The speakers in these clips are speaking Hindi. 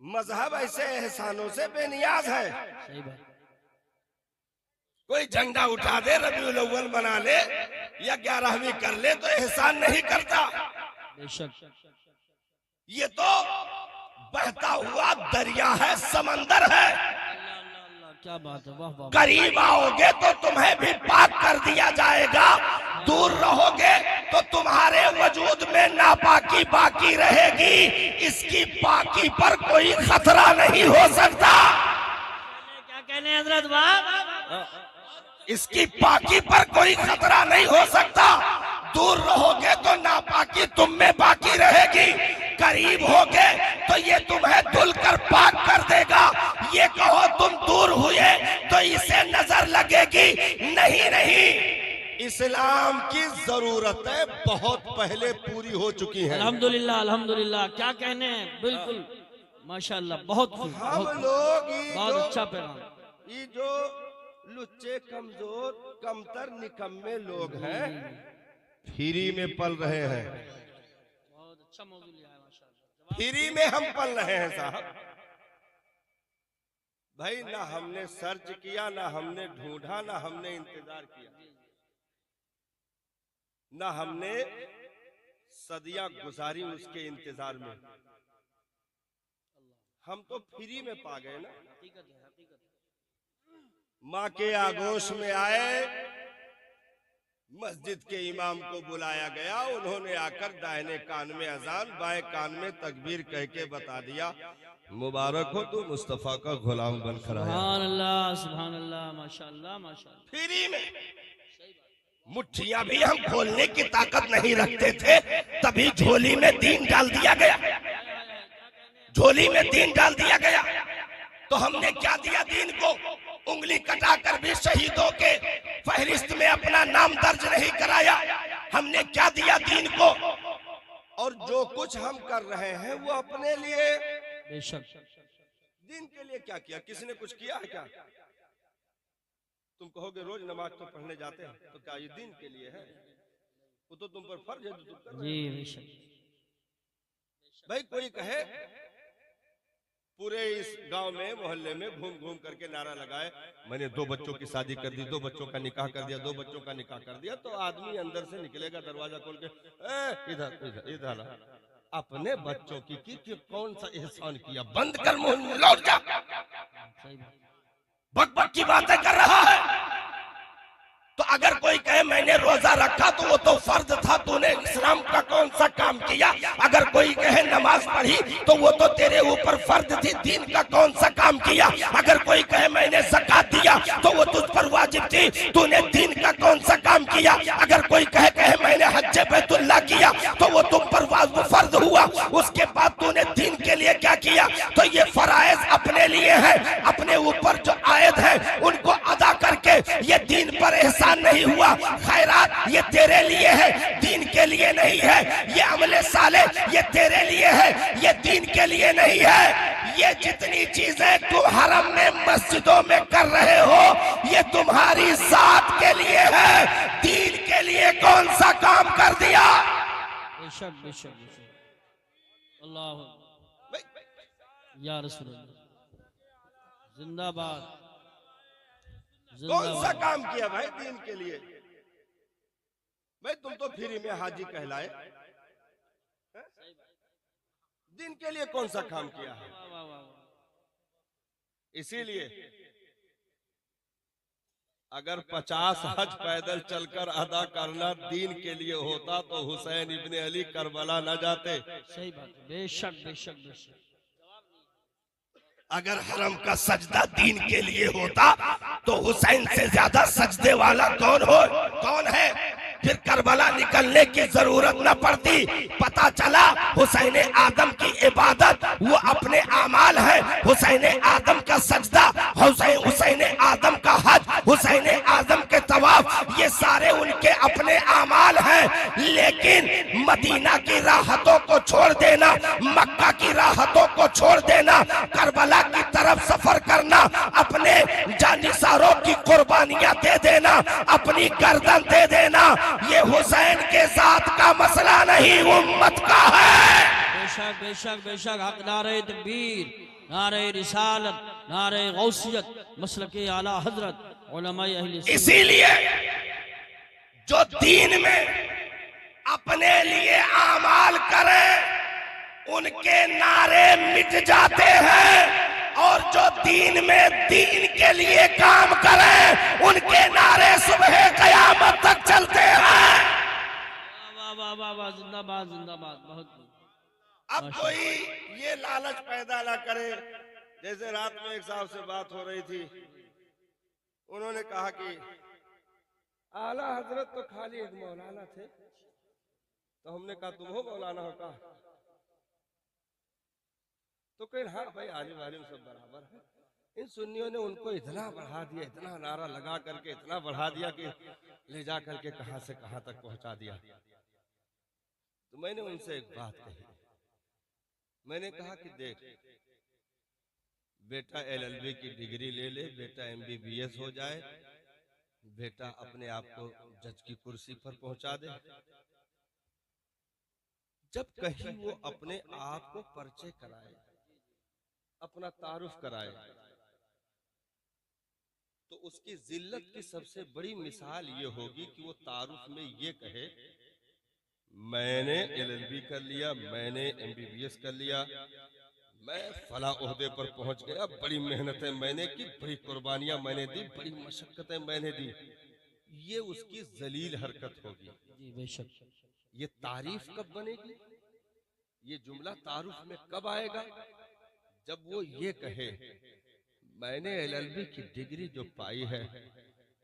मजहब ऐसे एहसानों से बेनियाज है। सही बात। कोई झंडा उठा दे, रबीउल अव्वल बना ले या 11वीं कर ले तो एहसान नहीं करता। बेशक। ये तो बहता हुआ दरिया है, समंदर है। क्या बात है, वाह वाह। करीब आओगे तो तुम्हें भी पाक कर दिया जाएगा, दूर रहोगे तो तुम्हारे वजूद में नापाकी बाकी रहेगी। इसकी पाकी पर कोई खतरा नहीं हो सकता। क्या कहने हजरत, वाह। इसकी पाकी पर कोई खतरा नहीं हो सकता। दूर रहोगे तो नापाकी तुम में बाकी रहेगी, करीब होगे तो ये तुम्हें धुल कर पाक कर देगा। ये कहो तुम दूर हुए तो इसे नजर लगेगी, नहीं नहीं। इस्लाम की जरूरतें बहुत पहले पूरी हो चुकी हैं। अल्हम्दुलिल्लाह अल्हम्दुलिल्लाह, क्या कहने हैं, बिल्कुल माशाल्लाह, बहुत खूब, हम बहुत लोग बहुत अच्छा पैगाम। ये जो लुच्चे कमजोर कमतर निकम्मे लोग हैं, फ्री में पल रहे हैं। बहुत अच्छा मौजूद लिया है माशाल्लाह। फ्री में हम पल रहे हैं साहब। भाई ना हमने सर्च किया, ना हमने ढूंढा, ना हमने इंतजार किया, ना हमने सदियां गुजारी उसके इंतजार में। हम तो फ्री में पा गए ना। हकीकत है, हकीकत है। माँ के आगोश में आए, मस्जिद के इमाम को बुलाया गया। उन्होंने आकर दाहिने कान में अजान, बाएं कान में तकबीर कह के बता दिया, मुबारक हो तू मुस्तफा का गुलाम बनकर आया। सुभान अल्लाह, माशाल्लाह माशाल्लाह। फ्री में मुट्ठियां भी हम खोलने की ताकत नहीं रखते थे, तभी झोली में दीन डाल दिया गया। झोली में दीन डाल दिया गया तो हमने क्या दिया दीन को? उंगली कटाकर भी शहीदों के फहरिस्त में अपना नाम दर्ज नहीं कराया। हमने क्या दिया दीन को? और जो कुछ हम कर रहे हैं वो अपने लिए। बेशक। दीन के लिए क्या किया? किसी ने कुछ किया है क्या? तुम कहोगे रोज नमाज तो पढ़ने जाते हैं, तो क्या ये दीन के लिए है? वो तो तुम पर फर्ज है जो तुम कर रहे हो। जी बेशक। भाई कोई कहे पूरे इस गांव में मोहल्ले में घूम घूम करके नारा लगाए, मैंने 2 बच्चों की शादी कर दी, 2 बच्चों का निकाह कर दिया, 2 बच्चों का निकाह कर दिया, तो आदमी अंदर से निकलेगा दरवाजा खोल के, इधर इधर इधर अपने बच्चों की कौन सा एहसान किया? बंद कर मुंह, लौट जा। बक बक की बातें कर रहा है। तो अगर कोई कहे मैंने रोजा रखा तो वो तो फर्ज था, तूने इस्लाम का कौन सा काम किया? अगर कोई कहे नमाज पढ़ी तो वो तो तेरे ऊपर फर्ज थी, दीन का कौन सा काम किया? अगर कोई कहे मैंने ज़कात दिया तो वो तुझ पर वाजिब थी, तूने दीन का कौन सा काम किया? अगर कोई कहे मैंने हज बैतुल्लाह किया तो वो तुम पर फर्ज हुआ, उसके बाद तूने दीन के लिए क्या किया? तो ये फराइज अपने लिए है, अपने ऊपर जो आयद है उनको अदा करके ये दीन पर एहसान नहीं हुआ। खैरात ये तेरे लिए है, दीन के लिए नहीं है। ये अमले साले ये तेरे लिए है, ये दीन के लिए नहीं है। ये जितनी चीजें तुम हरम में मस्जिदों में कर रहे हो ये तुम्हारी जात के लिए है, दीन के लिए कौन सा काम कर दिया? बेशक बेशक बेशक। अल्लाह या रसूल अल्लाह, जिंदाबाद। कौन सा काम किया भाई दीन के लिए? भाई तुम तो फ्री में हाजी कहलाए, दीन के लिए कौन सा काम किया है? इसीलिए अगर 50 हज पैदल चलकर अदा करना दीन के लिए होता तो हुसैन इब्ने अली करबला न जाते। सही बात है, बेशक बेशक बेशक। अगर हरम का सजदा दीन के लिए होता तो हुसैन से ज्यादा सजदे वाला कौन है? फिर करबला निकलने की जरूरत न पड़ती। पता चला हुसैन आदम की इबादत वो अपने आमाल है, हुसैन आदम का सजदा, हुसैन आदम का हज, हुसैन आदम के तवाफ, ये सारे उनके अपने आमाल हैं। लेकिन मदीना की राहतों को छोड़ देना, मक्का की राहतों को छोड़ देना, करबला की तरफ सफर करना, अपने जानिसारों की कुर्बानियां दे देना, अपनी गर्दन दे देना, ये हुसैन के साथ का मसला नहीं, उम्मत का है। बेशक बेशक बेशक, हक नारे तकबीर, नारे रिसालत, नारे गौसियत, मसलके आला हजरत, उलमाए अहले सुन्नत। इसीलिए जो दीन में अपने लिए आमाल करें उनके नारे मिट जाते हैं, और जो दीन में दीन के लिए काम करें उनके नारे सुबह कयामत तक चलते हैं। वाह वाह वाह वाह, जिंदाबाद जिंदाबाद, बहुत। अब कोई ये लालच पैदा ना करे, जैसे रात में एक साहब से बात हो रही थी, उन्होंने कहा कि आला हजरत तो खाली एक मौलाना थे, तो हमने कहा तुम हो मौलाना हो कहा, तो कहीं हाँ भाई आलिम आलिम सब बराबर है। इन सुन्नियों ने उनको इतना बढ़ा दिया, इतना नारा लगा करके इतना बढ़ा दिया कि ले जा करके कहां से कहां तक पहुंचा दिया। तो मैंने उनसे एक बात कही, मैंने कहा कि देख बेटा LLB की डिग्री ले ले, बेटा MBBS हो जाए, बेटा अपने आप को जज की कुर्सी पर पहुंचा दे, जब कहीं वो अपने आप को परिचय कराए, अपना तारुफ कराए, तो उसकी जिल्लत की सबसे बड़ी मिसाल ये होगी कि वो तारुफ में ये कहे मैंने LLB कर लिया, मैंने MBBS कर लिया, मैं फला ओहदे पर पहुंच गया, बड़ी मेहनतें मैंने की, बड़ी कुर्बानियां मैंने दी, बड़ी मशक्कतें मैंने दी। ये उसकी जलील हरकत होगी। जी बेशक। ये तारीफ कब बनेगी, ये जुमला तारुफ में कब आएगा, जब वो ये कहे मैंने LLB की डिग्री जो पाई है,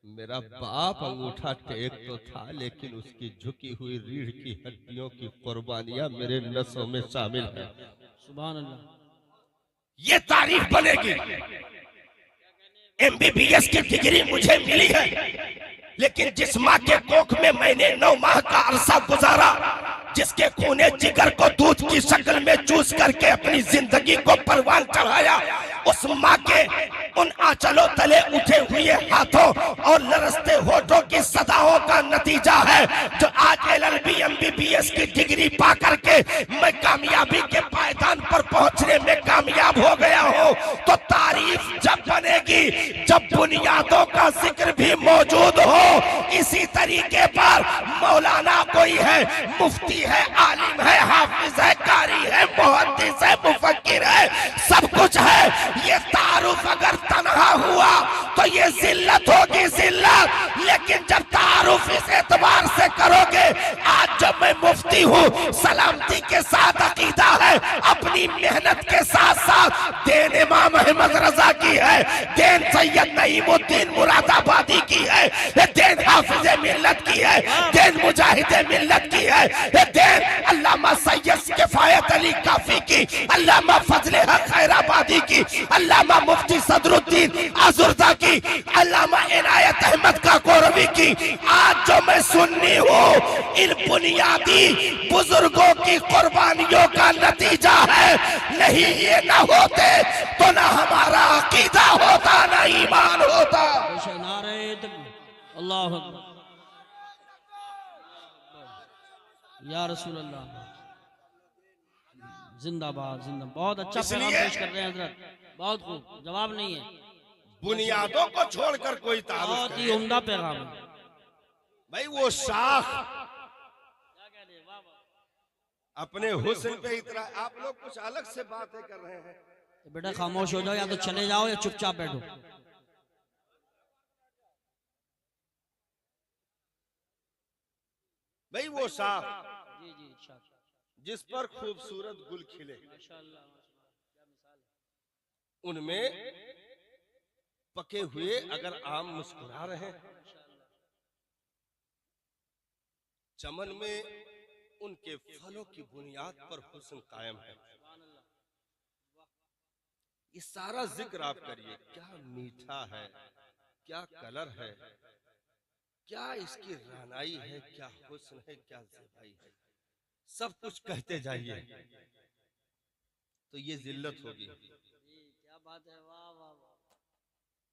मेरा बाप अंगूठा टेक तो था, लेकिन उसकी झुकी हुई रीढ़ की हड्डियों की कुर्बानियां मेरे नसों में शामिल है। सुभान अल्लाह। ये तारीफ बनेगी। MBBS की डिग्री मुझे मिली है, लेकिन जिस माँ के कोख में मैंने 9 माह का अरसा गुजारा, जिसके खूने जिगर को दूध की शक्ल में चूस करके अपनी जिंदगी को परवान चढ़ाया, उस माँ के उन आंचलों तले उठे हुए हाथों और लरसते होठों की सदाओं का नतीजा है जो आज LLB MBBS की डिग्री पा करके मैं कामयाबी के पायदान पर पहुंचने में कामयाब हो गया हूं। तो तारीफ जब बनेगी जब बुनियादों का जिक्र भी मौजूद हो। इसी तरीके पर मौलाना कोई है, मुफ्ती है, आलिम है, हाफिज है, कारी है, मुहद्दिस है, मुफक्किर है, सब कुछ है। ये तारुफ अगर तन्हा हुआ तो ये जिल्लत होगी, जिल्लत। लेकिन जब तारुफ इस एतबार से करोगे, आज जब मैं मुफ्ती हूँ, सलामती के साथ अकीदा है, अपनी मेहनत के साथ साथ देन इमाम अहमद रजा की है, देन सैयद नईमुद्दीन मुरादाबादी की है, देन हाफिज मिल्लत की है, देन मुजाहिद मिल्लत की है, देन अल्लामा सैयद किफायत अली काफी की, अल्लामा फजले हक खैराबादी की, अल्लामा मुफ्ती सदरुद्दीन आजुर्दा की, अल्लामा इनायत अहमद काकोरवी की। आज जो मैं सुन्नी हूँ, इन बुनियादी बुजुर्गों की कुर्बानियों का नतीजा है। नहीं ये ना होते तो ना हमारा अकीदा होता, ना ईमान होता। नारे तकबीर, अल्लाहु अकबर, या रसूल अल्लाह, जिंदाबाद जिंदाबाद। बहुत अच्छा पैगाम पेश कर रहे हैं हजरत, बहुत खूब। जवाब नहीं है, बुनियादों को छोड़कर कोई तारुफ बहुत ही करे। उम्दा पैगाम है भाई वो शाख अपने हुस्न पे इतना, आप लोग कुछ अलग से बातें कर रहे हैं। तो बेटा खामोश हो जाओ, या तो चले जाओ या चुपचाप बैठो। भाई वो शाख जी जी, जिस पर खूबसूरत गुल खिले, माशाअल्लाह, उनमें पके हुए अगर आम मुस्कुरा रहे हैं, चमन में उनके फलों की बुनियाद पर हुस्न कायम है। ये सारा जिक्र आप करिए, क्या मीठा है, क्या कलर है, क्या इसकी रानाई है, क्या हुस्न है, क्या ज़ेबाई है, सब कुछ कहते जाइए तो ये जिल्लत होगी। क्या बात है, वाह वाह वाह।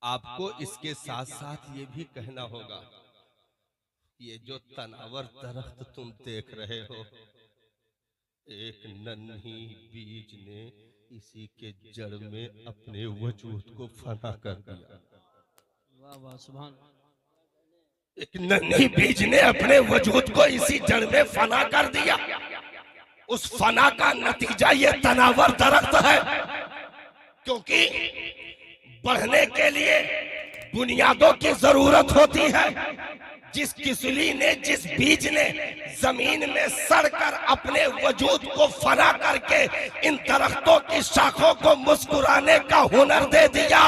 आपको इसके साथ साथ ये भी कहना होगा ये जो तनावर दरख्त तुम देख रहे हो, एक नन्ही बीज ने इसी के जड़ में अपने वजूद को फना कर दिया। वाह वाह सुभान। एक नन्ही बीज ने अपने वजूद को इसी जड़ में फना कर दिया। उस फना का नतीजा ये तनावर दरख्त है, क्योंकि बढ़ने के लिए बुनियादों की जरूरत होती है। जिस किसली ने, जिस बीज ने जमीन में सड़कर अपने वजूद को फना करके इन दरख्तों की शाखों को मुस्कुराने का हुनर दे दिया,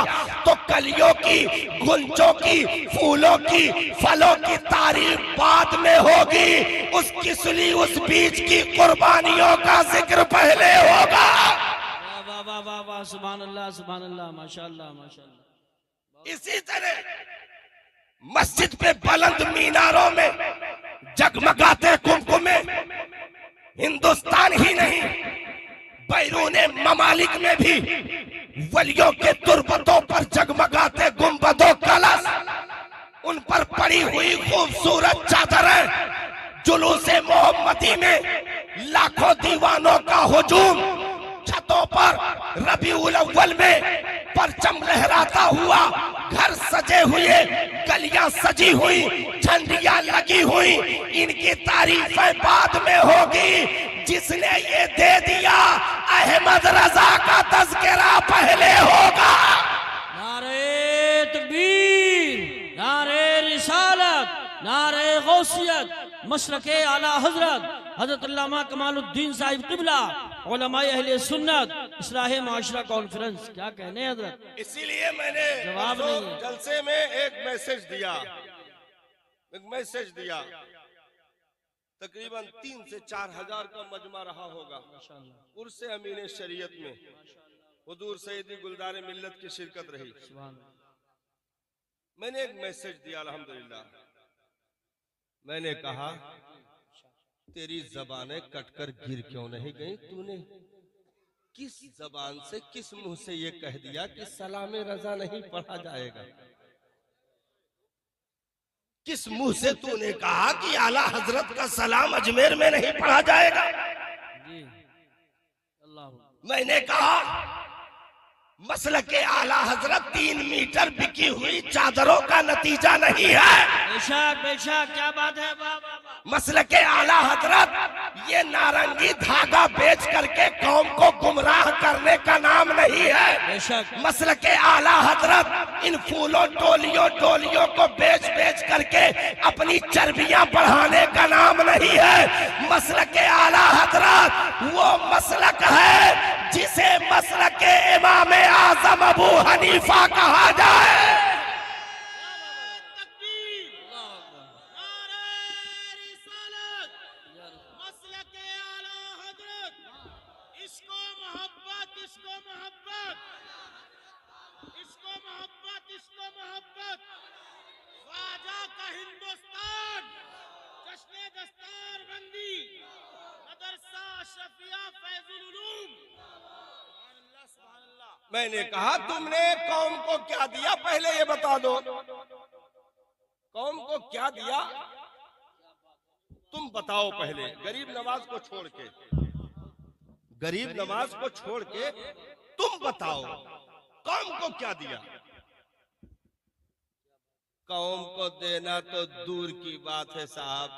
तो कलियों की, गुंजों की, फूलों की, फलों की तारीफ बाद में होगी। उस किसली, उस बीज की कुर्बानियों का जिक्र पहले होगा। वाह वाह वाह वाह वाह सुभान अल्लाह माशाअल्लाह माशाअल्लाह। इसी तरह मस्जिद पे बुलंद मीनारों में जगमगाते कुमकुमे हिंदुस्तान ही नहीं, बैरूने ममालिक में भी वलियों के तुर्बतों पर जगमगाते गुंबदों कलश, उन पर पड़ी हुई खूबसूरत चादरें, जुलूसे मोहम्मदी में लाखों दीवानों का हुजूम, छतों पर रबीउल अव्वल में परचम लहराता हुआ, घर सजे हुए, गलियां सजी हुई, झंडियां लगी हुई, इनकी तारीफें बाद में होगी। जिसने ये दे दिया, अहमद रजा का तज़किरा पहले होगा। नारे तकबीर, नारे रिसालत, नारे गौसियत, मशरके आला हजरत हजरत अल्लामा कमालुद्दीन साहिब क़िबला, उलमाए अहले सुन्नत, इस्लाहे माशरा कॉन्फ्रेंस। क्या कहने हजरत? इसीलिए मैंने जवाब नहीं है। जलसे में एक मैसेज दिया, तकरीबन 3 से 4 हजार का मजमा रहा होगा उर्स अमीन शरीयत में। हुजूर सैयदी गुलदार मिल्लत की शिरकत रही। मैंने एक मैसेज दिया, अल्हम्दुलिल्लाह। मैंने कहा, तेरी जबानें कटकर गिर क्यों नहीं गई? तूने किस जबान से, किस मुंह से ये कह दिया कि सलाम रजा नहीं पढ़ा जाएगा? किस मुंह से तूने कहा कि आला हजरत का सलाम अजमेर में नहीं पढ़ा जाएगा? जी अल्लाह। मैंने कहा, मसलके आला हजरत 3 मीटर बिकी हुई चादरों का नतीजा नहीं है। बेशक बेशक, क्या बात है। वाह वाह वाह। मसलके आला हजरत ये नारंगी धागा बेच करके कौम को गुमराह करने का नाम नहीं है। बेशक। मसलके आला हजरत इन फूलों टोलियों को बेच बेच करके अपनी चर्बियां बढ़ाने का नाम नहीं है। मसलके आला हजरत वो मसलक है जिसे मसलके इमाम आजम अबू हनीफा कहा जाए। मैंने कहा, तुमने कौम को क्या दिया पहले ये बता दो। कौम को क्या दिया तुम बताओ पहले। गरीब नवाज को छोड़ के, गरीब नवाज को छोड़ के तुम बताओ, कौम को क्या दिया? कौम को देना तो दूर की बात है साहब,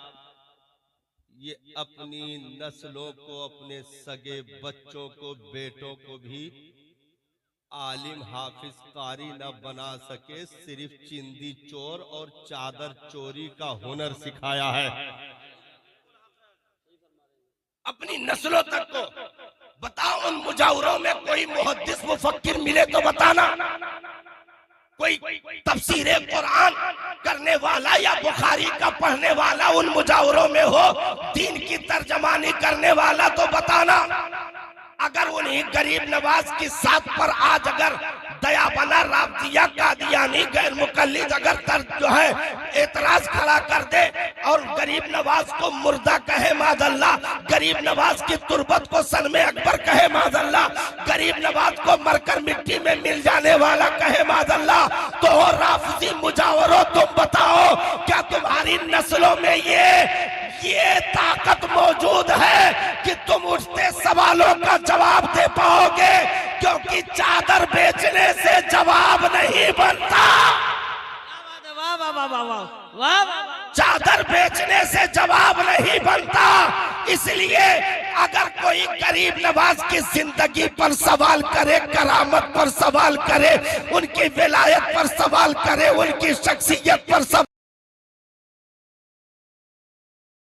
ये अपनी नस्लों को, अपने सगे बच्चों को, बेटों को भी आलिम हाफिज कारी न बना सके, सिर्फ चिंदी चोर और चादर चोरी का हुनर सिखाया है। अपनी नस्लों तक को बताओ। उन मुजावरों में कोई मुहद्दिस मुफक्किर मिले तो बताना, कोई तफसीरे कुरान करने वाला या बुखारी का पढ़ने वाला उन मुजावरों में हो, दीन की तर्जमानी करने वाला तो बताना। अगर उन्हीं गरीब नवाज की साथ पर आज अगर दया बना राबतिया कादियानी गैर मुकल्लिद अगर जो है एतराज खड़ा कर दे और गरीब नवाज को मुर्दा कहे माज़अल्लाह, गरीब नवाज की तुरबत को सनमे अकबर कहे माज़अल्लाह, गरीब नवाज को मरकर मिट्टी में मिल जाने वाला कहे माज़अल्लाह, तो राफिजी मुजावरो तुम बताओ, क्या तुम्हारे तुम्हारी नस्लों में ये ताकत मौजूद है कि तुम उठते सवालों का जवाब दे पाओगे, क्योंकि चादर बेचने से जवाब नहीं बनता। वाह वाह वाह वाह वाह वाह वाह। चादर बेचने से जवाब नहीं बनता। इसलिए अगर कोई गरीब नवाज की जिंदगी पर सवाल करे, करामत पर सवाल करे, उनकी विलायत पर सवाल करे, उनकी शख्सियत पर सवाल